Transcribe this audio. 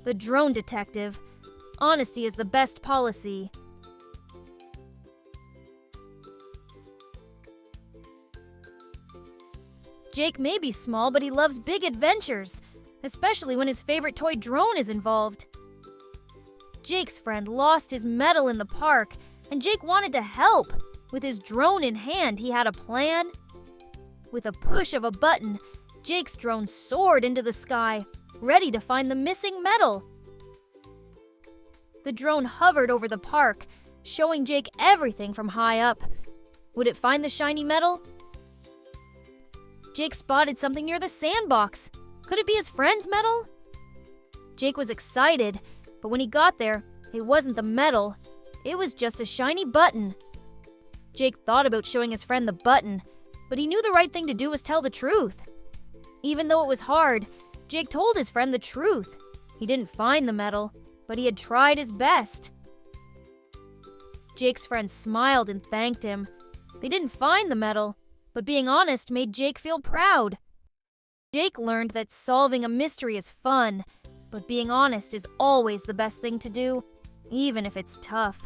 The drone detective. Honesty is the best policy. Jake may be small, but he loves big adventures, especially when his favorite toy drone is involved. Jake's friend lost his medal in the park, and Jake wanted to help. With his drone in hand, he had a plan. With a push of a button, Jake's drone soared into the sky, ready to find the missing medal. The drone hovered over the park, showing Jake everything from high up. Would it find the shiny medal? Jake spotted something near the sandbox. Could it be his friend's medal? Jake was excited, but when he got there, it wasn't the medal. It was just a shiny button. Jake thought about showing his friend the button, but he knew the right thing to do was tell the truth. Even though it was hard, Jake told his friend the truth. He didn't find the medal, but he had tried his best. Jake's friend smiled and thanked him. They didn't find the medal, but being honest made Jake feel proud. Jake learned that solving a mystery is fun, but being honest is always the best thing to do, even if it's tough.